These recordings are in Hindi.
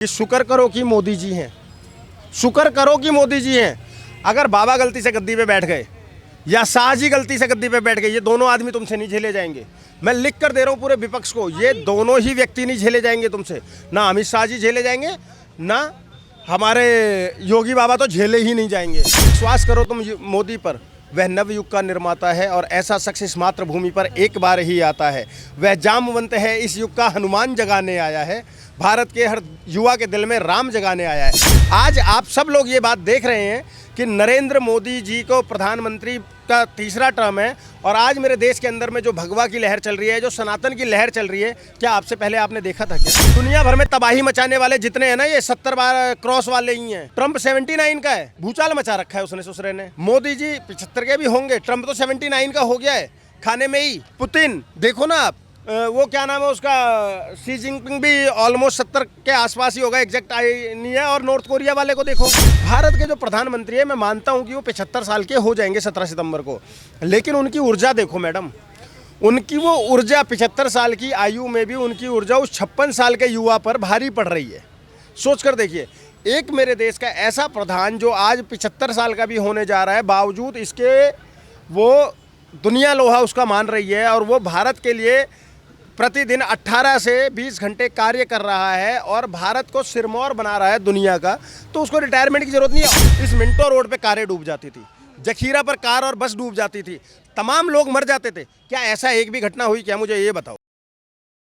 कि शुक्र करो कि मोदी जी हैं, शुक्र करो कि मोदी जी हैं। अगर बाबा गलती से गद्दी पे बैठ गए या शाह जी गलती से गद्दी पे बैठ गए, ये दोनों आदमी तुमसे नहीं झेले जाएंगे। मैं लिख कर दे रहा हूँ पूरे विपक्ष को, ये दोनों ही व्यक्ति नहीं झेले जाएंगे तुमसे। ना अमित शाह जी झेले जाएंगे, ना हमारे योगी बाबा तो झेले ही नहीं जाएंगे। विश्वास करो तुम मोदी पर, वह नवयुग का निर्माता है और ऐसा शख्स इस मातृभूमि पर एक बार ही आता है। वह जामवंत है, इस युग का हनुमान जगाने आया है। भारत के हर युवा के दिल में राम जगाने आया है। आज आप सब लोग ये बात देख रहे हैं कि नरेंद्र मोदी जी को प्रधानमंत्री का तीसरा टर्म है और आज मेरे देश के अंदर में जो भगवा की लहर चल रही है, जो सनातन की लहर चल रही है, क्या आपसे पहले आपने देखा था क्या? दुनिया भर में तबाही मचाने वाले जितने हैं ना, ये 70 बार क्रॉस वाले ही हैं। ट्रंप 79 का है, भूचाल मचा रखा है उसने ससुरे ने। मोदी जी 75 के भी होंगे, ट्रंप तो 79 का हो गया है खाने में ही। पुतिन देखो ना आप, वो क्या नाम है उसका, शी जिनपिंग भी ऑलमोस्ट 70 के आसपास ही होगा, एग्जैक्ट आई नहीं है। और नॉर्थ कोरिया वाले को देखो। भारत के जो प्रधानमंत्री है, मैं मानता हूं कि वो 75 साल के हो जाएंगे 17 सितंबर को, लेकिन उनकी ऊर्जा देखो मैडम, उनकी वो ऊर्जा 75 साल की आयु में भी उनकी ऊर्जा उस 56 साल के युवा पर भारी पड़ रही है। सोच कर देखिए, एक मेरे देश का ऐसा प्रधान जो आज 75 साल का भी होने जा रहा है, बावजूद इसके वो दुनिया लोहा उसका मान रही है और वो भारत के लिए प्रतिदिन 18 से 20 घंटे कार्य कर रहा है और भारत को सिरमौर बना रहा है दुनिया का। तो उसको रिटायरमेंट की जरूरत नहीं है। इस मिंटो रोड पे कारें डूब जाती थी, जखीरा पर कार और बस डूब जाती थी, तमाम लोग मर जाते थे। क्या ऐसा एक भी घटना हुई क्या? मुझे ये बताओ।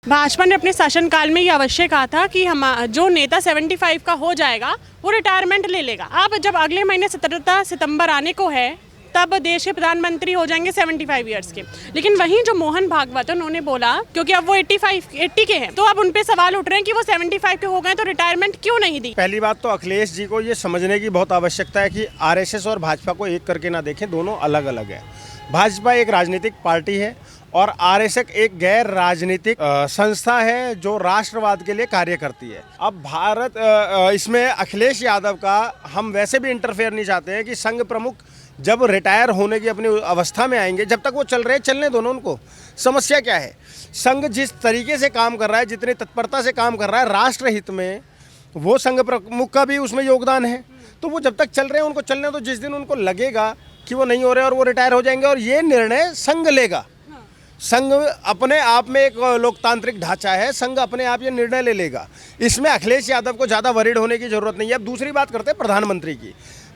भाजपा ने अपने शासनकाल में ये अवश्य कहा था कि हम जो नेता 75 का हो जाएगा वो रिटायरमेंट ले लेगा। अब जब अगले महीने 17 सितंबर आने को है, तब देश के प्रधानमंत्री हो जाएंगे 75 ईयर्स के। लेकिन वहीं जो मोहन भागवत उन्होंने बोला, क्योंकि अब वो 80 के हैं, तो अब उन पे सवाल उठ रहे हैं कि वो 75 के हो गए तो रिटायरमेंट क्यों नहीं दी। पहली बात तो अखिलेश जी को ये समझने की बहुत आवश्यकता है कि आरएसएस और भाजपा को एक करके ना देखें, दोनों अलग अलग है। भाजपा एक राजनीतिक पार्टी है और आरएसएस एक गैर राजनीतिक संस्था है जो राष्ट्रवाद के लिए कार्य करती है। अब भारत इसमें अखिलेश यादव का हम वैसे भी इंटरफेयर नहीं चाहते हैं कि संघ प्रमुख जब रिटायर होने की अपनी अवस्था में आएंगे, जब तक वो चल रहे हैं चलने दोनों उनको। समस्या क्या है? संघ जिस तरीके से काम कर रहा है, जितनी तत्परता से काम कर रहा है राष्ट्र हित में, वो संघ प्रमुख का भी उसमें योगदान है। तो वो जब तक चल रहे हैं उनको चलने दो। जिस दिन उनको लगेगा कि वो नहीं हो रहे और वो रिटायर हो जाएंगे, और ये निर्णय संघ लेगा। संघ अपने आप में एक लोकतांत्रिक ढांचा है, संघ अपने आप ये निर्णय ले लेगा। इसमें अखिलेश यादव को ज़्यादा वरीड होने की जरूरत नहीं है। अब दूसरी बात करते हैं प्रधानमंत्री की।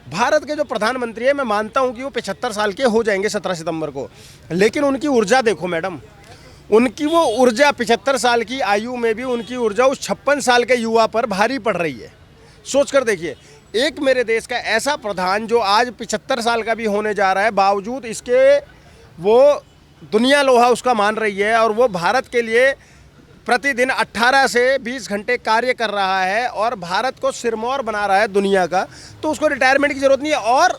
भारत के जो प्रधानमंत्री है, मैं मानता हूं कि वो 75 साल के हो जाएंगे 17 सितंबर को, लेकिन उनकी ऊर्जा देखो मैडम, उनकी वो ऊर्जा 75 साल की आयु में भी उनकी ऊर्जा उस 56 साल के युवा पर भारी पड़ रही है। सोच कर देखिए, एक मेरे देश का ऐसा प्रधान जो आज 75 साल का भी होने जा रहा है, बावजूद इसके वो दुनिया लोहा उसका मान रही है और वो भारत के लिए प्रतिदिन 18 से 20 घंटे कार्य कर रहा है और भारत को सिरमौर बना रहा है दुनिया का। तो उसको रिटायरमेंट की ज़रूरत नहीं है। और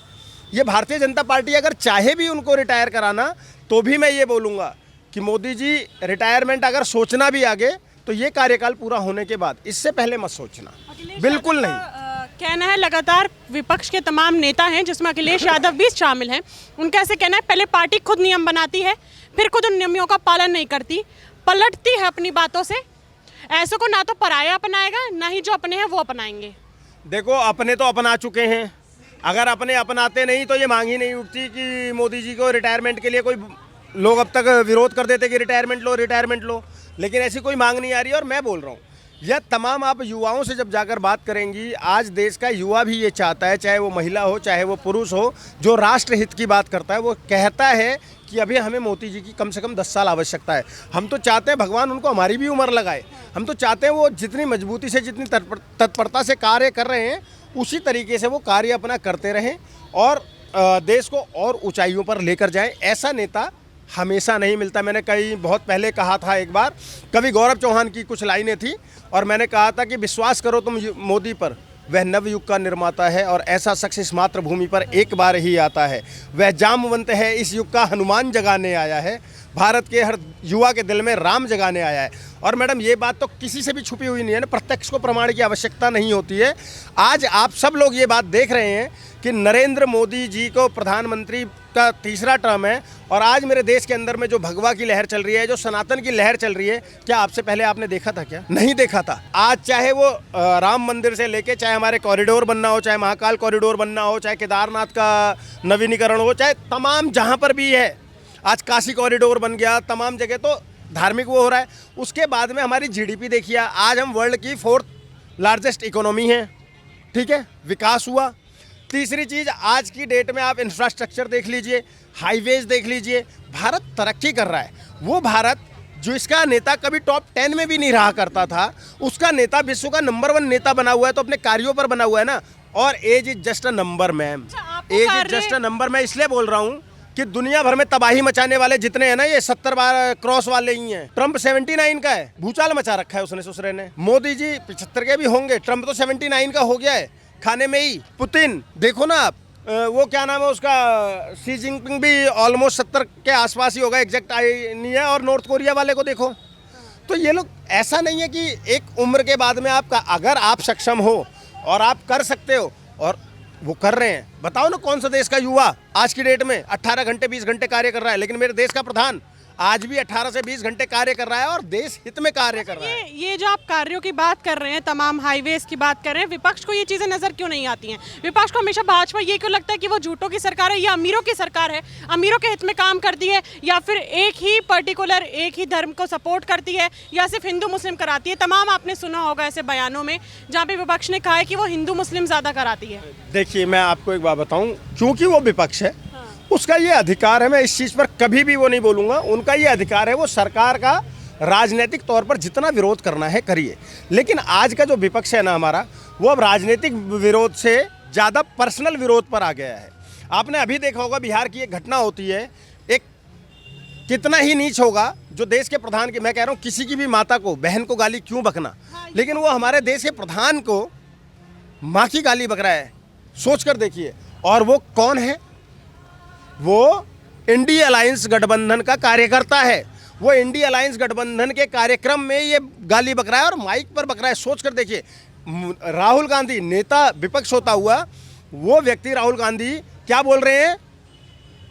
ये भारतीय जनता पार्टी अगर चाहे भी उनको रिटायर कराना, तो भी मैं ये बोलूँगा कि मोदी जी रिटायरमेंट अगर सोचना भी आगे, तो ये कार्यकाल पूरा होने के बाद, इससे पहले मत सोचना, बिल्कुल नहीं। कहना है लगातार विपक्ष के तमाम नेता हैं, जिसमें अखिलेश यादव भी शामिल हैं, उनका ऐसे कहना है पहले पार्टी खुद नियम बनाती है, फिर खुद उन नियमों का पालन नहीं करती, पलटती है अपनी बातों से। ऐसे को ना तो पराया अपनाएगा, ना ही जो अपने हैं वो अपनाएंगे। देखो, अपने तो अपना चुके हैं। अगर अपने अपनाते नहीं तो ये मांग ही नहीं उठती कि मोदी जी को रिटायरमेंट के लिए कोई लोग अब तक विरोध कर देते कि रिटायरमेंट लो, रिटायरमेंट लो, लेकिन ऐसी कोई मांग नहीं आ रही। और मैं बोल रहा हूँ, यह तमाम आप युवाओं से जब जाकर बात करेंगी, आज देश का युवा भी ये चाहता है, चाहे वो महिला हो चाहे वो पुरुष हो, जो राष्ट्र हित की बात करता है, वो कहता है कि अभी हमें मोदी जी की कम से कम 10 साल आवश्यकता है। हम तो चाहते हैं भगवान उनको हमारी भी उम्र लगाए। हम तो चाहते हैं वो जितनी मजबूती से, जितनी तत्परता से कार्य कर रहे हैं, उसी तरीके से वो कार्य अपना करते रहें और देश को और ऊंचाइयों पर लेकर जाएं। ऐसा नेता हमेशा नहीं मिलता। मैंने कई बहुत पहले कहा था, एक बार कवि गौरव चौहान की कुछ लाइनें थी और मैंने कहा था कि विश्वास करो तुम मोदी पर, वह नवयुग का निर्माता है और ऐसा शख्स इस मातृभूमि पर एक बार ही आता है। वह जामवंत है, इस युग का हनुमान जगाने आया है। भारत के हर युवा के दिल में राम जगाने आया है। और मैडम, ये बात तो किसी से भी छुपी हुई नहीं है ना, प्रत्यक्ष को प्रमाण की आवश्यकता नहीं होती है। आज आप सब लोग ये बात देख रहे हैं कि नरेंद्र मोदी जी को प्रधानमंत्री का तीसरा टर्म है और आज मेरे देश के अंदर में जो भगवा की लहर चल रही है, जो सनातन की लहर चल रही है, क्या आपसे पहले आपने देखा था? क्या नहीं देखा था। आज चाहे वो राम मंदिर से लेके, चाहे हमारे कॉरिडोर बनना हो, चाहे महाकाल कॉरिडोर बनना हो, चाहे केदारनाथ का नवीनीकरण हो, चाहे तमाम जहाँ पर भी है, आज काशी कॉरिडोर बन गया, तमाम जगह तो धार्मिक वो हो रहा है। उसके बाद में हमारी जीडीपी देखिए, आज हम वर्ल्ड की 4th लार्जेस्ट इकोनॉमी है, ठीक है, विकास हुआ। तीसरी चीज़, आज की डेट में आप इंफ्रास्ट्रक्चर देख लीजिए, हाईवेज देख लीजिए, भारत तरक्की कर रहा है। वो भारत जो इसका नेता कभी टॉप 10 में भी नहीं रहा करता था, उसका नेता विश्व का नंबर 1 नेता बना हुआ है, तो अपने कार्यों पर बना हुआ है ना। और age is just a number ma'am, age is just a number. मैं इसलिए बोल रहा हूँ कि दुनिया भर में तबाही मचाने वाले जितने हैं ना, ये 70 बार क्रॉस वाले ही हैं। ट्रंप 79 का है, भूचाल मचा रखा है उसने ससुरे ने। मोदी जी 75 के भी होंगे, ट्रंप तो 79 का हो गया है खाने में ही। पुतिन देखो ना आप, वो क्या नाम है उसका, शी जिनपिंग भी ऑलमोस्ट 70 के आसपास ही होगा, एग्जैक्ट आई नहीं है। और नॉर्थ कोरिया वाले को देखो। तो ये लोग, ऐसा नहीं है कि एक उम्र के बाद में आपका, अगर आप सक्षम हो और आप कर सकते हो, और वो कर रहे हैं। बताओ ना कौन सा देश का युवा आज की डेट में 18 घंटे 20 घंटे कार्य कर रहा है, लेकिन मेरे देश का प्रधान आज भी 18 से 20 घंटे कार्य कर रहा है और देश हित में कार्य कर रहा है। ये जो आप कार्यों की बात कर रहे हैं, तमाम हाईवेज की बात कर रहे हैं, विपक्ष को ये चीजें नजर क्यों नहीं आती हैं? विपक्ष को हमेशा भाजपा ये क्यों लगता है कि वो झूठों की सरकार है या अमीरों की सरकार है, अमीरों के हित में काम करती है, या फिर एक ही पर्टिकुलर एक ही धर्म को सपोर्ट करती है, या सिर्फ हिंदू मुस्लिम कराती है? तमाम आपने सुना होगा ऐसे बयानों में जहाँ पे विपक्ष ने कहा है कि वो हिंदू मुस्लिम ज्यादा कराती है। देखिए, मैं आपको एक बात बताऊं, क्योंकि वो विपक्ष है, उसका ये अधिकार है, मैं इस चीज़ पर कभी भी वो नहीं बोलूँगा। उनका ये अधिकार है, वो सरकार का राजनीतिक तौर पर जितना विरोध करना है करिए। लेकिन आज का जो विपक्ष है ना हमारा, वो अब राजनीतिक विरोध से ज़्यादा पर्सनल विरोध पर आ गया है। आपने अभी देखा होगा, बिहार की एक घटना होती है, एक कितना ही नीच होगा जो देश के प्रधान की, मैं कह रहा हूँ किसी की भी माता को, बहन को गाली क्यों बकना, लेकिन वो हमारे देश के प्रधान को माँ की गाली बक रहा है। सोच कर देखिए। और वो कौन है? वो इंडिया अलायंस गठबंधन का कार्यकर्ता है। वो इंडिया अलायंस गठबंधन के कार्यक्रम में ये गाली बक रहा है और माइक पर बक रहा है। सोच कर देखिए, राहुल गांधी नेता विपक्ष होता हुआ, वो व्यक्ति राहुल गांधी क्या बोल रहे हैं?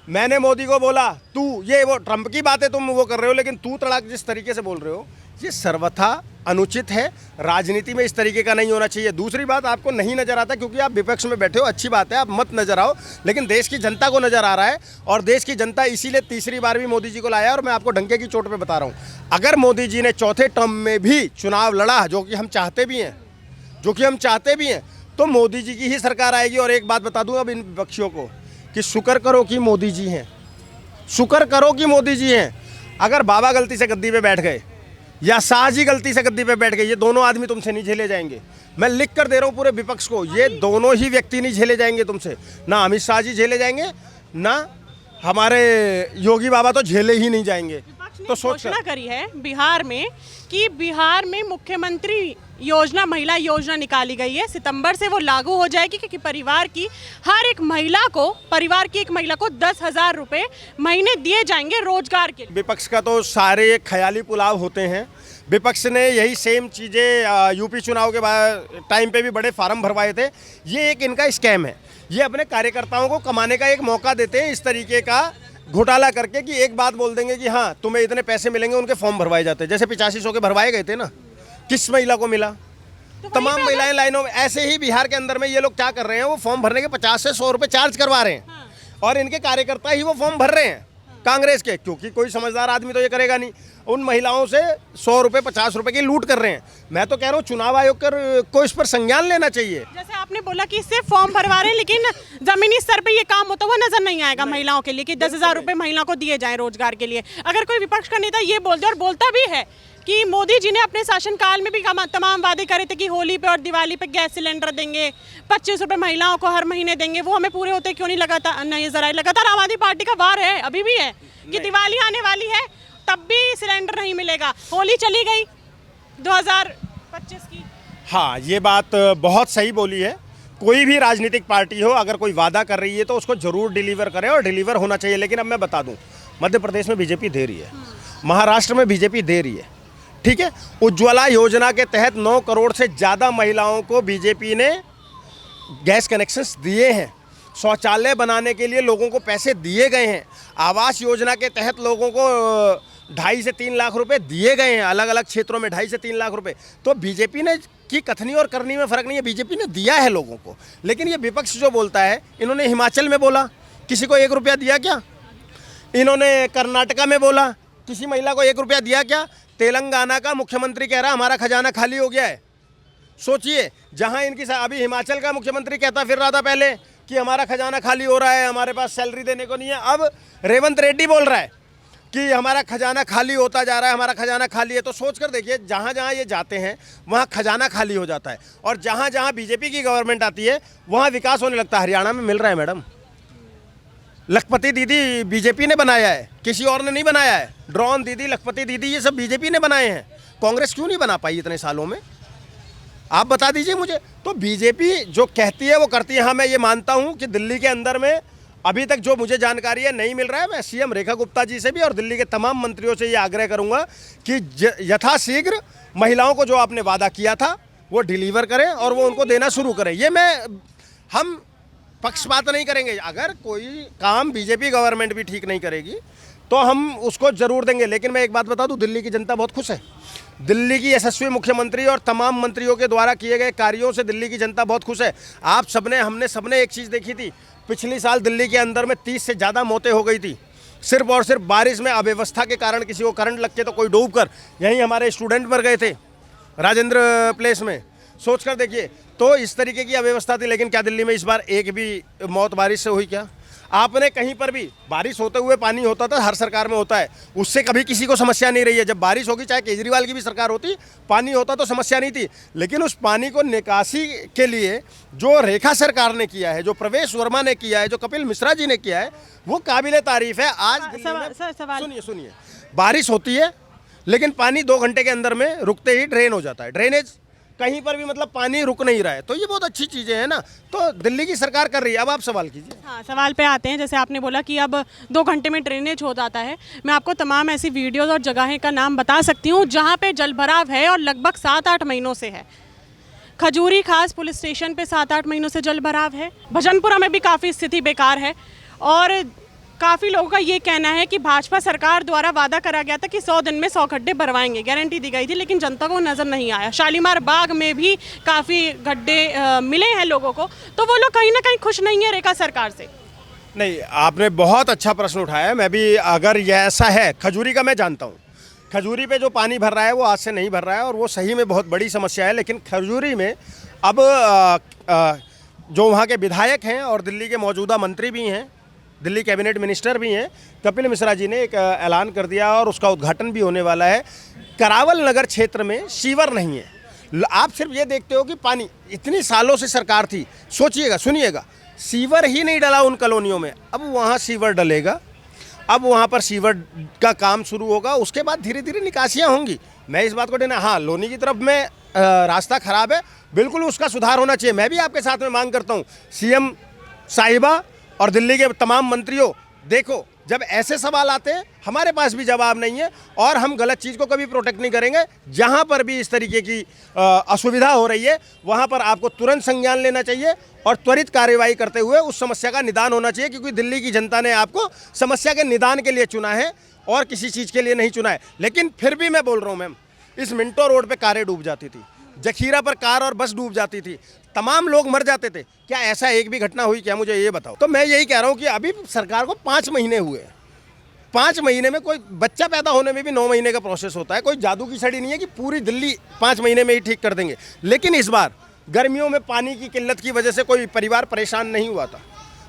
मैंने मोदी को बोला तू, ये वो ट्रंप की बातें तुम वो कर रहे हो, लेकिन तू तड़ाक जिस तरीके से बोल रहे हो, ये सर्वथा अनुचित है। राजनीति में इस तरीके का नहीं होना चाहिए। दूसरी बात, आपको नहीं नजर आता क्योंकि आप विपक्ष में बैठे हो, अच्छी बात है, आप मत नजर आओ, लेकिन देश की जनता को नजर आ रहा है। और देश की जनता इसीलिए तीसरी बार भी मोदी जी को लाया। और मैं आपको डंके की चोट पे बता रहा हूँ, अगर मोदी जी ने चौथे टर्म में भी चुनाव लड़ा, जो कि हम चाहते भी हैं, तो मोदी जी की ही सरकार आएगी। और एक बात बता दूँ अब इन विपक्षियों को, कि शुक्र करो कि मोदी जी हैं, शुक्र करो कि मोदी जी हैं। अगर बाबा गलती से गद्दी पे बैठ गए या शाह जी गलती से गद्दी पे बैठ गए, ये दोनों आदमी तुमसे नहीं झेले जाएंगे। मैं लिख कर दे रहा हूँ पूरे विपक्ष को, ये दोनों ही व्यक्ति नहीं झेले जाएंगे तुमसे। ना अमित शाह जी झेले जाएंगे, ना हमारे योगी बाबा तो झेले ही नहीं जाएंगे। तो घोषणा करी है बिहार में कि बिहार में मुख्यमंत्री योजना, महिला योजना निकाली गई है, सितंबर से वो लागू हो जाएगी, क्योंकि परिवार की हर एक महिला को, परिवार की एक महिला को 10,000 रुपये महीने दिए जाएंगे रोजगार के लिए। विपक्ष का तो सारे ख्याली पुलाव होते हैं। विपक्ष ने यही सेम चीज़ें यूपी चुनाव के बाद टाइम पे भी बड़े फार्म भरवाए थे। ये एक इनका स्कैम है। ये अपने कार्यकर्ताओं को कमाने का एक मौका देते हैं इस तरीके का घोटाला करके, कि एक बात बोल देंगे कि हाँ तुम्हें इतने पैसे मिलेंगे, उनके फॉर्म भरवाए जाते हैं। जैसे 8500 के भरवाए गए थे ना, किस महिला को मिला? तो तमाम महिलाएं लाइनों में। ऐसे ही बिहार के अंदर में ये लोग क्या कर रहे हैं, वो फॉर्म भरने के 50 से 100 रुपये चार्ज करवा रहे हैं। हाँ। और इनके कार्यकर्ता ही वो फॉर्म भर रहे हैं, कांग्रेस के, क्योंकि कोई समझदार आदमी तो ये करेगा नहीं। उन महिलाओं से 100 रुपये 50 रुपये की लूट कर रहे हैं। मैं तो कह रहा हूँ चुनाव आयोग को इस पर संज्ञान लेना चाहिए। जैसे आपने बोला कि सिर्फ फॉर्म भरवा रहे हैं, लेकिन जमीनी स्तर पे ये काम होता हुआ नजर नहीं आएगा महिलाओं के लिए कि 10,000 रुपये महिला को दिए जाएं रोजगार के लिए। अगर कोई विपक्ष का नेता ये बोलते, और बोलता भी है कि मोदी जी ने अपने शासनकाल में भी तमाम वादे करे थे कि होली पे और दिवाली पे गैस सिलेंडर देंगे, 25 रुपये महिलाओं को हर महीने देंगे, वो हमें पूरे होते क्यों नहीं लगातार नजर आए? लगातार आम आदमी पार्टी का वार है, अभी भी है, कि दिवाली आने वाली है तब भी सिलेंडर नहीं मिलेगा। होली चली गई 2025 की। हाँ, ये बात बहुत सही बोली है। कोई भी राजनीतिक पार्टी हो, अगर कोई वादा कर रही है तो उसको जरूर डिलीवर करे, और डिलीवर होना चाहिए। लेकिन अब मैं बता दूं, मध्य प्रदेश में बीजेपी दे रही है, महाराष्ट्र में बीजेपी दे रही है, ठीक है। उज्ज्वला योजना के तहत 9 करोड़ से ज़्यादा महिलाओं को बीजेपी ने गैस कनेक्शंस दिए हैं। शौचालय बनाने के लिए लोगों को पैसे दिए गए हैं, आवास योजना के तहत लोगों को 2.5 से 3 लाख रुपए दिए गए हैं, अलग अलग क्षेत्रों में 2.5 से 3 लाख रुपए। तो बीजेपी ने की कथनी और करनी में फ़र्क नहीं है, बीजेपी ने दिया है लोगों को। लेकिन ये विपक्ष जो बोलता है, इन्होंने हिमाचल में बोला किसी को 1 रुपया दिया क्या? इन्होंने कर्नाटका में बोला किसी महिला को 1 रुपया दिया क्या? तेलंगाना का मुख्यमंत्री कह रहा हमारा खजाना खाली हो गया है। सोचिए, जहां इनकी अभी हिमाचल का मुख्यमंत्री कहता फिर रहा था पहले कि हमारा खजाना खाली हो रहा है, हमारे पास सैलरी देने को नहीं है। अब रेवंत रेड्डी बोल रहा है कि हमारा खजाना खाली होता जा रहा है, हमारा खजाना खाली है। तो सोच कर देखिए, जहाँ जहाँ ये जाते हैं वहाँ खजाना खाली हो जाता है, और जहाँ जहाँ बीजेपी की गवर्नमेंट आती है वहाँ विकास होने लगता है। हरियाणा में मिल रहा है मैडम, लखपति दीदी बीजेपी ने बनाया है, किसी और ने नहीं बनाया है। ड्रोन दीदी, लखपति दीदी, ये सब बीजेपी ने बनाए हैं। कांग्रेस क्यों नहीं बना पाई इतने सालों में? आप बता दीजिए मुझे। तो बीजेपी जो कहती है वो करती है। हाँ, मैं ये मानता हूँ कि दिल्ली के अंदर में अभी तक जो मुझे जानकारी है नहीं मिल रहा है। मैं सीएम रेखा गुप्ता जी से भी और दिल्ली के तमाम मंत्रियों से ये आग्रह करूँगा कि यथाशीघ्र महिलाओं को जो आपने वादा किया था वो डिलीवर करें और वो उनको देना शुरू करें। ये हम पक्षपात नहीं करेंगे। अगर कोई काम बीजेपी गवर्नमेंट भी ठीक नहीं करेगी तो हम उसको जरूर देंगे। लेकिन मैं एक बात बता दूं, दिल्ली की जनता बहुत खुश है। दिल्ली की यशस्वी मुख्यमंत्री और तमाम मंत्रियों के द्वारा किए गए कार्यों से दिल्ली की जनता बहुत खुश है। आप सबने, हमने सबने एक चीज़ देखी थी, पिछले साल दिल्ली के अंदर में 30 से ज़्यादा मौतें हो गई थी, सिर्फ और सिर्फ बारिश में अव्यवस्था के कारण। किसी को करंट लग के तो कोई डूब कर, यहीं हमारे स्टूडेंट मर गए थे राजेंद्र प्लेस में। सोच कर देखिए, तो इस तरीके की अव्यवस्था थी। लेकिन क्या दिल्ली में इस बार एक भी मौत बारिश से हुई क्या? आपने कहीं पर भी बारिश होते हुए पानी होता था, हर सरकार में होता है, उससे कभी किसी को समस्या नहीं रही है। जब बारिश होगी, चाहे केजरीवाल की भी सरकार होती, पानी होता तो समस्या नहीं थी। लेकिन उस पानी को निकासी के लिए जो रेखा सरकार ने किया है, जो प्रवेश वर्मा ने किया है, जो कपिल मिश्रा जी ने किया है, वो काबिले तारीफ है। आज दिल्ली में सुनिए, बारिश होती है लेकिन पानी 2 घंटे के अंदर में रुकते ही ड्रेन हो जाता है। ड्रेनेज कहीं पर भी मतलब पानी रुक नहीं रहा है। तो ये बहुत अच्छी चीज़ें हैं ना, तो दिल्ली की सरकार कर रही है। अब आप सवाल कीजिए। हाँ, सवाल पे आते हैं। जैसे आपने बोला कि अब 2 घंटे में ड्रेनेज हो जाता है। मैं आपको तमाम ऐसी वीडियोस और जगहें का नाम बता सकती हूँ जहाँ पे जलभराव है और लगभग 7-8 महीनों से है। खजूरी खास पुलिस स्टेशन पे 7-8 महीनों से जलभराव है। भजनपुरा में भी काफ़ी स्थिति बेकार है। और काफ़ी लोगों का ये कहना है कि भाजपा सरकार द्वारा वादा करा गया था कि 100 दिन में 100 गड्ढे भरवाएंगे, गारंटी दी गई थी, लेकिन जनता को नज़र नहीं आया। शालीमार बाग में भी काफ़ी गड्ढे मिले हैं लोगों को, तो वो लोग कहीं ना कहीं खुश नहीं है रेखा सरकार से। नहीं, आपने बहुत अच्छा प्रश्न उठाया है। मैं भी, अगर यह ऐसा है, खजूरी का मैं जानता हूँ, खजूरी पे जो पानी भर रहा है वो आज से नहीं भर रहा है और वो सही में बहुत बड़ी समस्या है। लेकिन खजूरी में अब जो वहाँ के विधायक हैं और दिल्ली के मौजूदा मंत्री भी हैं, दिल्ली कैबिनेट मिनिस्टर भी हैं, कपिल मिश्रा जी ने एक ऐलान कर दिया और उसका उद्घाटन भी होने वाला है। करावल नगर क्षेत्र में सीवर नहीं है। आप सिर्फ ये देखते हो कि पानी, इतनी सालों से सरकार थी, सोचिएगा, सुनिएगा, सीवर ही नहीं डला उन कॉलोनियों में। अब वहाँ सीवर डलेगा, अब वहाँ पर सीवर का काम शुरू होगा, उसके बाद धीरे धीरे निकासियाँ होंगी। मैं इस बात को देना, हाँ, लोनी की तरफ में रास्ता खराब है, बिल्कुल उसका सुधार होना चाहिए। मैं भी आपके साथ में मांग करता हूँ, सीएम साहिबा और दिल्ली के तमाम मंत्रियों, देखो, जब ऐसे सवाल आते हैं हमारे पास भी जवाब नहीं है और हम गलत चीज़ को कभी प्रोटेक्ट नहीं करेंगे। जहाँ पर भी इस तरीके की असुविधा हो रही है वहाँ पर आपको तुरंत संज्ञान लेना चाहिए और त्वरित कार्रवाई करते हुए उस समस्या का निदान होना चाहिए, क्योंकि दिल्ली की जनता ने आपको समस्या के निदान के लिए चुना है और किसी चीज़ के लिए नहीं चुना है। लेकिन फिर भी मैं बोल रहा हूँ मैम, इस मिंटो रोड पर कारें डूब जाती थी, जखीरा पर कार और बस डूब जाती थी, तमाम लोग मर जाते थे। क्या ऐसा एक भी घटना हुई क्या? मुझे ये बताओ। तो मैं यही कह रहा हूँ कि अभी सरकार को 5 महीने हुए, 5 महीने में, कोई बच्चा पैदा होने में भी 9 महीने का प्रोसेस होता है। कोई जादू की छड़ी नहीं है कि पूरी दिल्ली 5 महीने में ही ठीक कर देंगे। लेकिन इस बार गर्मियों में पानी की किल्लत की वजह से कोई परिवार परेशान नहीं हुआ था,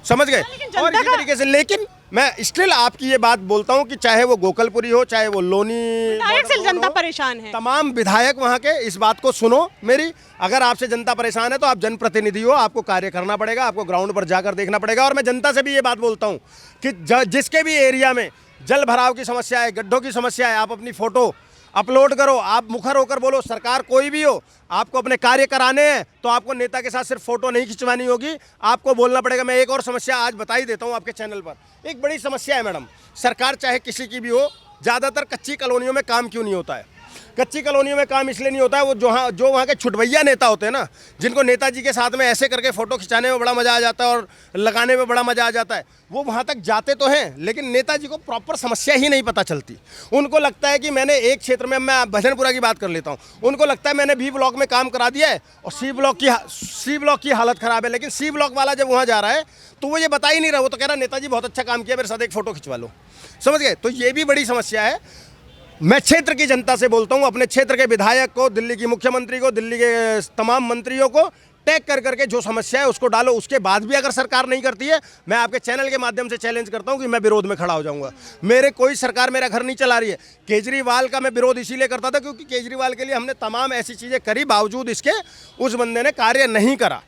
समझ गए? और इसी तरीके से, लेकिन मैं स्टिल आपकी ये बात बोलता हूँ कि चाहे वो गोकलपुरी हो, चाहे वो लोनी, से जनता परेशान है। तमाम विधायक वहाँ के, इस बात को सुनो मेरी, अगर आपसे जनता परेशान है तो आप जनप्रतिनिधि हो, आपको कार्य करना पड़ेगा, आपको ग्राउंड पर जाकर देखना पड़ेगा। और मैं जनता से भी ये बात बोलता हूँ कि जिसके भी एरिया में जल भराव की समस्या है, गड्ढों की समस्या है, आप अपनी फ़ोटो अपलोड करो, आप मुखर होकर बोलो। सरकार कोई भी हो, आपको अपने कार्य कराने हैं तो आपको नेता के साथ सिर्फ फोटो नहीं खिंचवानी होगी, आपको बोलना पड़ेगा। मैं एक और समस्या आज बता ही देता हूँ आपके चैनल पर। एक बड़ी समस्या है मैडम, सरकार चाहे किसी की भी हो, ज़्यादातर कच्ची कॉलोनियों में काम क्यों नहीं होता है? कच्ची कॉलोनियों में काम इसलिए नहीं होता है, वो जो वहाँ के छुटभैया नेता होते हैं ना, जिनको नेताजी के साथ में ऐसे करके फ़ोटो खिंचाने में बड़ा मज़ा आ जाता है और लगाने में बड़ा मज़ा आ जाता है, वो वहाँ तक जाते तो हैं लेकिन नेताजी को प्रॉपर समस्या ही नहीं पता चलती। उनको लगता है कि मैंने एक क्षेत्र में, मैं भजनपुरा की बात कर लेता हूँ, उनको लगता है मैंने बी ब्लॉक में काम करा दिया है और सी ब्लॉक की हालत ख़राब है, लेकिन सी ब्लॉक वाला जब वहाँ जा रहा है तो वो ये बता ही नहीं रहा, वो तो कह रहा नेताजी बहुत अच्छा काम किया, मेरे साथ एक फ़ोटो खिंचवा लो। समझ गए? तो ये भी बड़ी समस्या है। मैं क्षेत्र की जनता से बोलता हूँ, अपने क्षेत्र के विधायक को, दिल्ली की मुख्यमंत्री को, दिल्ली के तमाम मंत्रियों को टैग कर करके जो समस्या है उसको डालो। उसके बाद भी अगर सरकार नहीं करती है, मैं आपके चैनल के माध्यम से चैलेंज करता हूं कि मैं विरोध में खड़ा हो जाऊंगा। मेरे कोई सरकार मेरा घर नहीं चला रही है। केजरीवाल का मैं विरोध इसीलिए करता था क्योंकि केजरीवाल के लिए हमने तमाम ऐसी चीज़ें करी, बावजूद इसके उस बंदे ने कार्य नहीं करा।